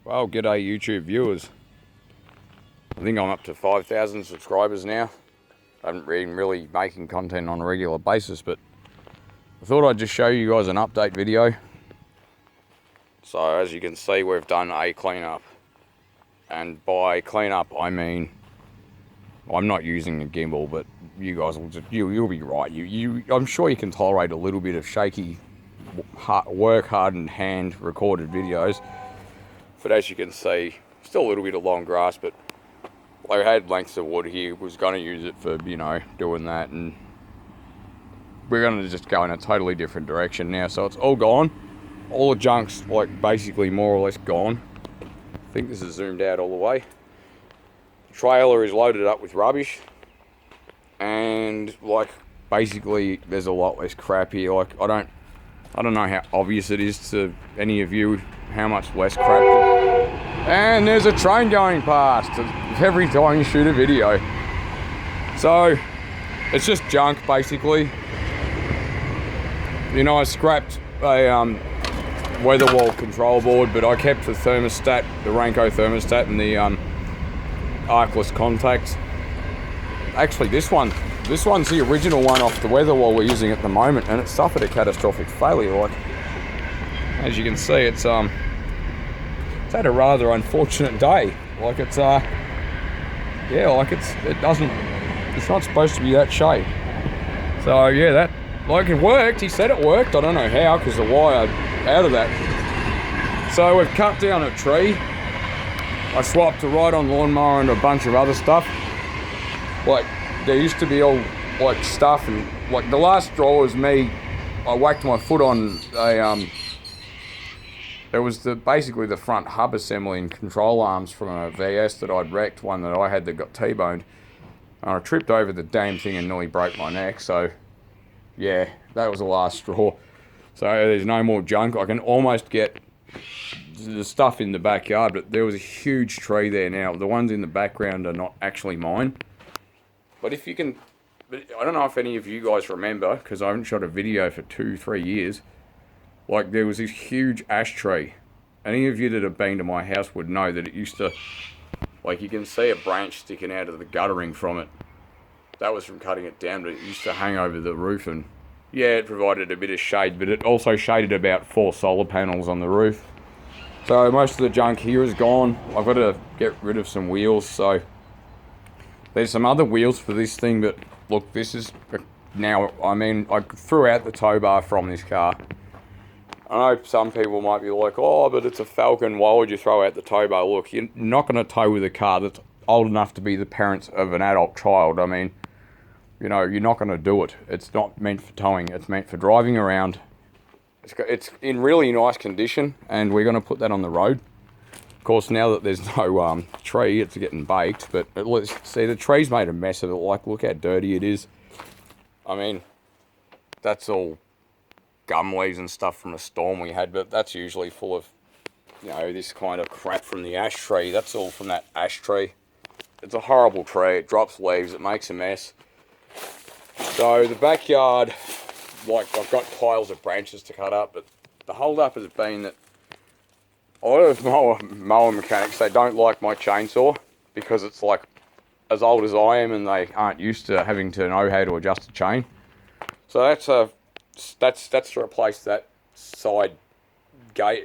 Well, g'day YouTube viewers. I think I'm up to 5,000 subscribers now. I haven't been really making content on a regular basis, but I thought I'd just show you guys an update video. So as you can see, we've done a cleanup. And by cleanup, I mean, I'm not using the gimbal, but you guys will just, you'll be right. I'm sure you can tolerate a little bit of shaky, work hardened hand recorded videos. But as you can see, still a little bit of long grass, but I had lengths of wood here, was going to use it for, you know, doing that, and we're going to just go in a totally different direction now. So it's all gone. All the junk's like basically more or less gone. I think this is zoomed out all the way. The trailer is loaded up with rubbish, and like basically there's a lot less crap here. Like I don't know how obvious it is to any of you how much less crap. And there's a train going past every time you shoot a video. So it's just junk basically. You know, I scrapped a weather wall control board, but I kept the thermostat, the Renko thermostat, and the arcless contacts. Actually, this one's the original one off the weather wall we're using at the moment, and it suffered a catastrophic failure. Like, as you can see, it's had a rather unfortunate day. Like it's it's not supposed to be that shape. So yeah, that, like, it worked. He said it worked. I don't know how, because the wire out of that. So we've cut down a tree. I swapped a ride-on lawnmower and a bunch of other stuff. Like, there used to be all like stuff, and like the last straw was me. I whacked my foot on a there was basically the front hub assembly and control arms from a VS that I'd wrecked, one that I had that got T-boned. And I tripped over the damn thing and nearly broke my neck. So yeah, that was the last straw. So there's no more junk. I can almost get the stuff in the backyard, but there was a huge tree there now. The ones in the background are not actually mine. But if you can, I don't know if any of you guys remember, because I haven't shot a video for 2-3 years. Like, there was this huge ash tree. Any of you that have been to my house would know that it used to, like, you can see a branch sticking out of the guttering from it. That was from cutting it down, but it used to hang over the roof, and yeah, it provided a bit of shade, but it also shaded about 4 solar panels on the roof. So most of the junk here is gone. I've got to get rid of some wheels, so there's some other wheels for this thing, but look, this is now, I mean, I threw out the tow bar from this car. I know some people might be like, oh, but it's a Falcon, why would you throw out the tow bar? Look, you're not going to tow with a car that's old enough to be the parents of an adult child. I mean, you know, you're not going to do it. It's not meant for towing. It's meant for driving around. It's in really nice condition, and we're going to put that on the road. Of course, now that there's no tree, it's getting baked. But see, the tree's made a mess of it. Like, look how dirty it is. I mean, that's all gum leaves and stuff from a storm we had, but that's usually full of, you know, this kind of crap from the ash tree. That's all from that ash tree. It's a horrible tree. It drops leaves. It makes a mess. So the backyard, like, I've got piles of branches to cut up, but the hold up has been that a lot of mower mechanics, they don't like my chainsaw because it's like as old as I am, and they aren't used to having to know how to adjust a chain. So that's to replace that side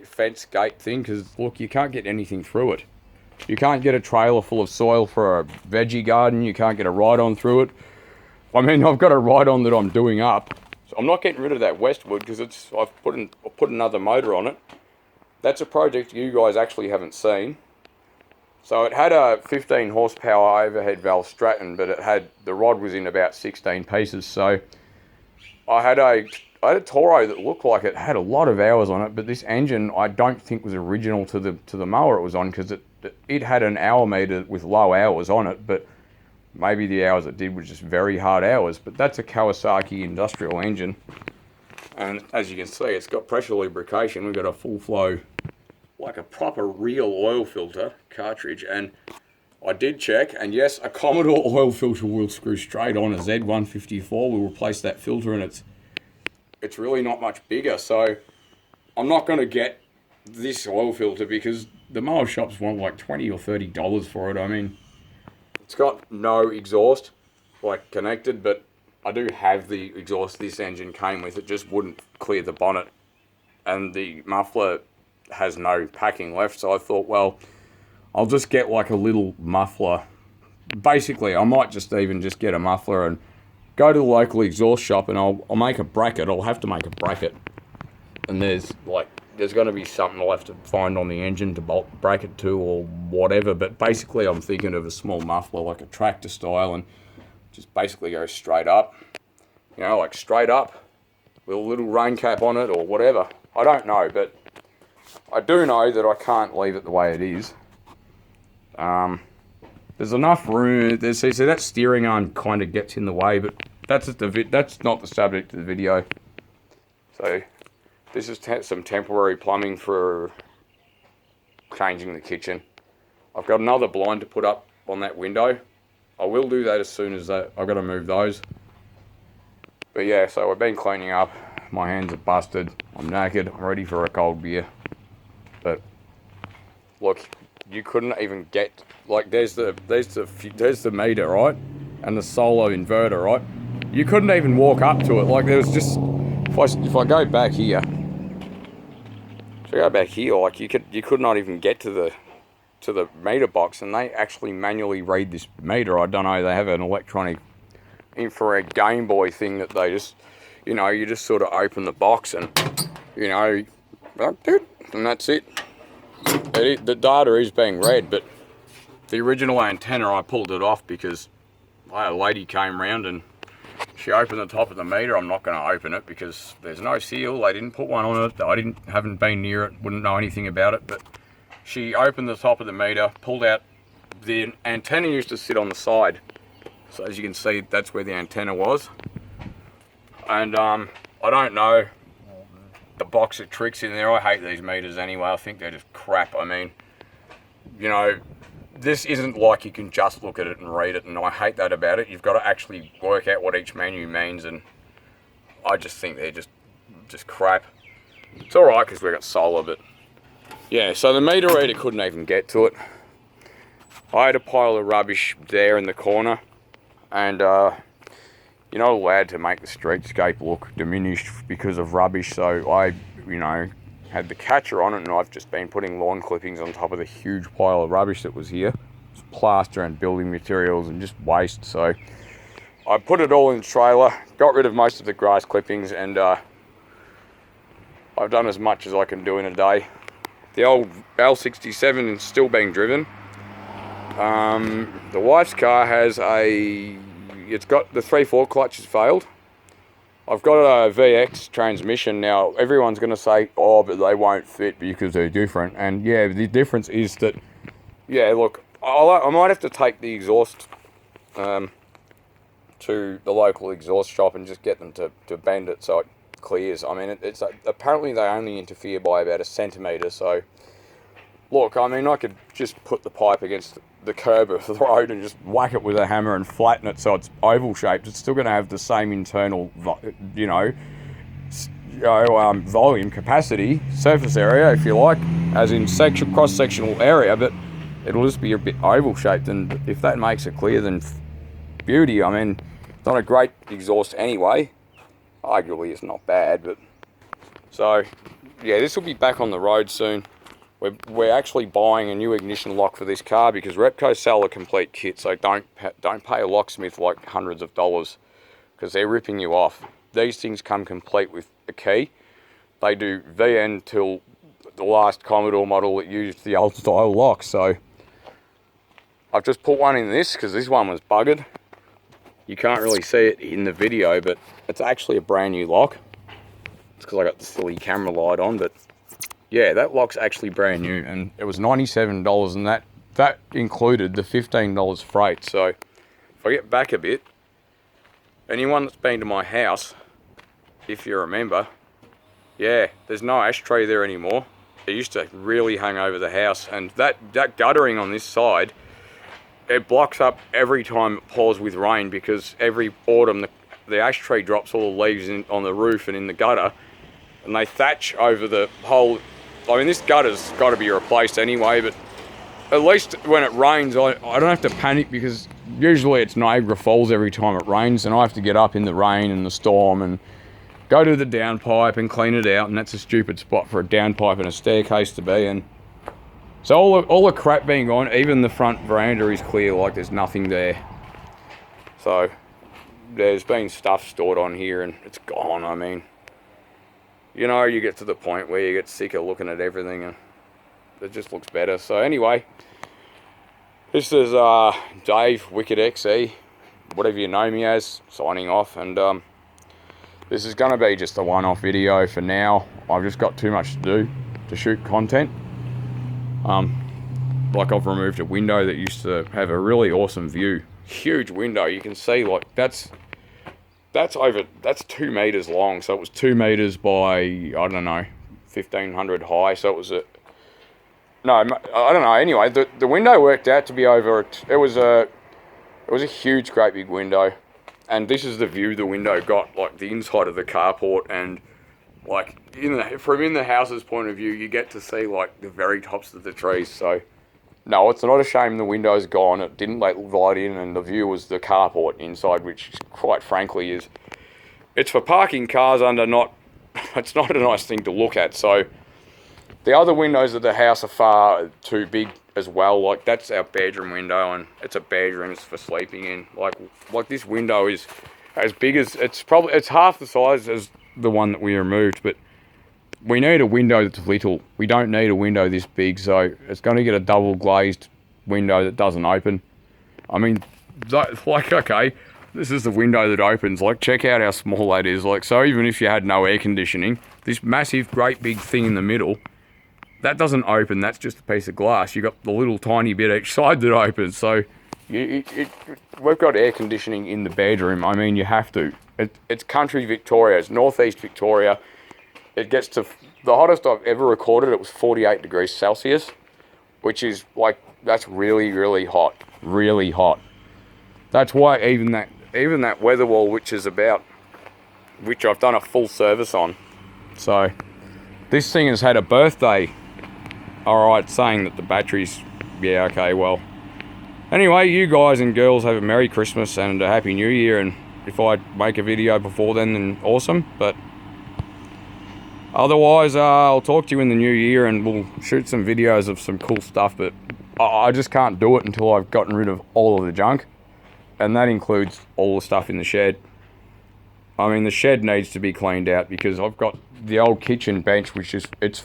fence gate thing, because look, you can't get anything through it. You can't get a trailer full of soil for a veggie garden. You can't get a ride-on through it. I mean, I've got a ride-on that I'm doing up. So I'm not getting rid of that Westwood because I've put another motor on it. That's a project you guys actually haven't seen. So it had a 15 horsepower overhead valve Stratton, but the rod was in about 16 pieces. So I had a Toro that looked like it had a lot of hours on it, but this engine I don't think was original to the mower it was on, because it had an hour meter with low hours on it, but maybe the hours it did was just very hard hours. But that's a Kawasaki industrial engine, and as you can see, it's got pressure lubrication. We've got a full flow, like a proper real oil filter cartridge, and I did check, and yes, a Commodore oil filter will screw straight on. A Z154 will replace that filter, and it's really not much bigger. So I'm not going to get this oil filter because the mower shops want like $20 or $30 for it. I mean, it's got no exhaust, like connected, but I do have the exhaust this engine came with. It just wouldn't clear the bonnet, and the muffler has no packing left. So I thought, well, I'll just get like a little muffler. Basically, I might just even just get a muffler and go to the local exhaust shop, and I'll make a bracket. I'll have to make a bracket, and there's going to be something I'll have to find on the engine to bolt the bracket to or whatever. But basically, I'm thinking of a small muffler, like a tractor style, and just basically go straight up, you know, like straight up with a little rain cap on it or whatever. I don't know, but I do know that I can't leave it the way it is. There's enough room. See, that steering arm kind of gets in the way, but that's not the subject of the video. So this is some temporary plumbing for changing the kitchen. I've got another blind to put up on that window. I will do that as soon as I've got to move those. But yeah, so I've been cleaning up. My hands are busted. I'm naked. I'm ready for a cold beer. But look, you couldn't even get, like, there's the meter, right? And the solar inverter, right? You couldn't even walk up to it. Like, there was just, if I go back here, like, you could not even get to the meter box, and they actually manually read this meter. I don't know, they have an electronic infrared Game Boy thing that they just, you know, you just sort of open the box and, you know, and that's it. The data is being read, but the original antenna, I pulled it off because a lady came round and she opened the top of the meter. I'm not going to open it because there's no seal. They didn't put one on it. I haven't been near it, wouldn't know anything about it, but she opened the top of the meter, pulled out, the antenna used to sit on the side. So as you can see, that's where the antenna was. And I don't know the box of tricks in there. I hate these meters anyway. I think they're just crap. I mean, you know, this isn't like you can just look at it and read it, and I hate that about it. You've got to actually work out what each menu means, and I just think they're just crap. It's alright because we've got solar, but yeah, so the meter reader couldn't even get to it. I had a pile of rubbish there in the corner, and you're not allowed to make the streetscape look diminished because of rubbish, so I, you know, had the catcher on it, and I've just been putting lawn clippings on top of the huge pile of rubbish that was here. It's plaster and building materials and just waste, so I put it all in the trailer, got rid of most of the grass clippings, and I've done as much as I can do in a day. The old L67 is still being driven. The wife's car has it's got the 3/4 clutch has failed. I've got a VX transmission now. Everyone's going to say, oh, but they won't fit because they're different. And yeah, the difference is that, yeah, look, I might have to take the exhaust to the local exhaust shop and just get them to bend it so it clears. I mean, it's apparently they only interfere by about 1 centimetre. So look, I mean, I could just put the pipe against the curb of the road and just whack it with a hammer and flatten it so it's oval shaped. It's still going to have the same internal, volume, capacity, surface area, if you like, as in cross-sectional area, but it'll just be a bit oval shaped. And if that makes it clear, then beauty. I mean, it's not a great exhaust anyway. Arguably, it's not bad, but so yeah, this will be back on the road soon. We're actually buying a new ignition lock for this car because Repco sell a complete kit, so don't pay a locksmith like hundreds of dollars because they're ripping you off. These things come complete with a key. They do VN till the last Commodore model that used the old style lock. So I've just put one in this because this one was buggered. You can't really see it in the video, but it's actually a brand new lock. It's because I got the silly camera light on, but yeah, that lock's actually brand new, and it was $97, and that included the $15 freight. So if I get back a bit, anyone that's been to my house, if you remember, yeah, there's no ashtray there anymore. It used to really hang over the house, and that guttering on this side, it blocks up every time it pours with rain because every autumn the ashtray drops all the leaves on the roof and in the gutter, and they thatch over the whole I mean, this gutter's got to be replaced anyway, but at least when it rains, I don't have to panic, because usually it's Niagara Falls every time it rains, and I have to get up in the rain and the storm and go to the downpipe and clean it out, and that's a stupid spot for a downpipe and a staircase to be in. So all the crap being gone, even the front veranda is clear, like there's nothing there. So there's been stuff stored on here and it's gone. I mean, you know, you get to the point where you get sick of looking at everything and it just looks better. So anyway, this is Dave, Wicked XE, whatever you know me as, signing off. And this is going to be just a one-off video for now. I've just got too much to do to shoot content. Like I've removed a window that used to have a really awesome view. Huge window. You can see, like, that's 2 meters long. So it was 2 meters by, I don't know, 1,500 high. So it was no, I don't know. Anyway, the window worked out to be over. It was a huge, great big window, and this is the view the window got, like the inside of the carport, and like from in the house's point of view, you get to see like the very tops of the trees. So no, it's not a shame the window's gone. It didn't let light in, and the view was the carport inside, which quite frankly it's for parking cars under. It's not a nice thing to look at. So the other windows of the house are far too big as well. Like that's our bedroom window, and it's a bedroom. It's for sleeping in. Like this window is as big as it's half the size as the one that we removed, but we need a window that's little. We don't need a window this big, so it's going to get a double glazed window that doesn't open. I mean, like, okay, this is the window that opens. Like, check out how small that is. Like, so even if you had no air conditioning, this massive, great big thing in the middle, that doesn't open. That's just a piece of glass. You got the little tiny bit each side that opens. So we've got air conditioning in the bedroom. I mean, you have to. It's country Victoria. It's northeast Victoria. It gets to the hottest I've ever recorded. It was 48 degrees Celsius, which is like, that's really, really hot. Really hot. That's why even that weather wall, which I've done a full service on. So this thing has had a birthday. Alright, saying that the batteries, yeah, okay, well. Anyway, you guys and girls have a Merry Christmas and a Happy New Year, and if I make a video before then awesome, but otherwise, I'll talk to you in the new year and we'll shoot some videos of some cool stuff, but I just can't do it until I've gotten rid of all of the junk, and that includes all the stuff in the shed. I mean, the shed needs to be cleaned out because I've got the old kitchen bench, which is, it's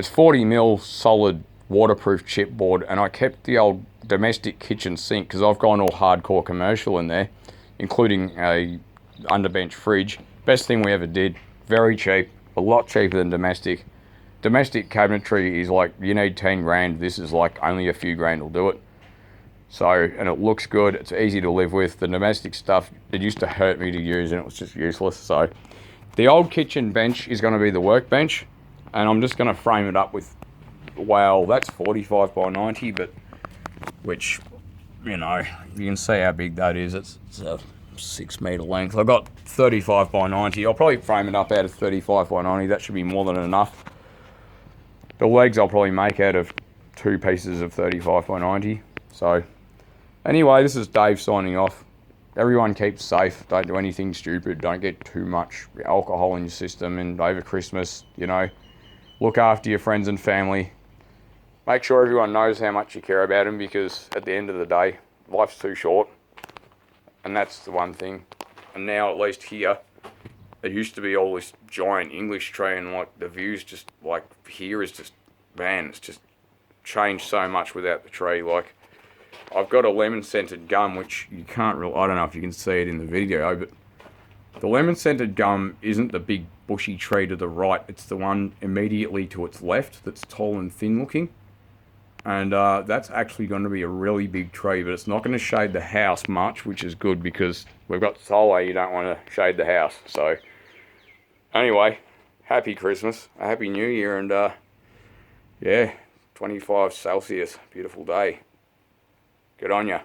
40 mil solid waterproof chipboard, and I kept the old domestic kitchen sink because I've gone all hardcore commercial in there, including a underbench fridge. Best thing we ever did. Very cheap, a lot cheaper than domestic. Domestic cabinetry is like, you need 10 grand. This is like only a few grand will do it. So, and it looks good. It's easy to live with. The domestic stuff, it used to hurt me to use and it was just useless. So the old kitchen bench is going to be the workbench, and I'm just going to frame it up with, well, that's 45 by 90, but which, you know, you can see how big that is. It's a 6 meter length. I've got 35 by 90. I'll probably frame it up out of 35 by 90. That should be more than enough. The legs I'll probably make out of 2 pieces of 35 by 90. So anyway, this is Dave signing off. Everyone keep safe. Don't do anything stupid. Don't get too much alcohol in your system, and over Christmas, you know, look after your friends and family. Make sure everyone knows how much you care about them, because at the end of the day, life's too short. And that's the one thing. And now, at least here, it used to be all this giant English tree, and like the views just like here is just, man, it's just changed so much without the tree. Like, I've got a lemon scented gum, which you can't really, I don't know if you can see it in the video, but the lemon scented gum isn't the big bushy tree to the right. It's the one immediately to its left that's tall and thin looking. And that's actually going to be a really big tree, but it's not going to shade the house much, which is good because we've got solar. You don't want to shade the house. So anyway, happy Christmas, a happy New Year, and yeah, 25 Celsius, beautiful day. Good on ya.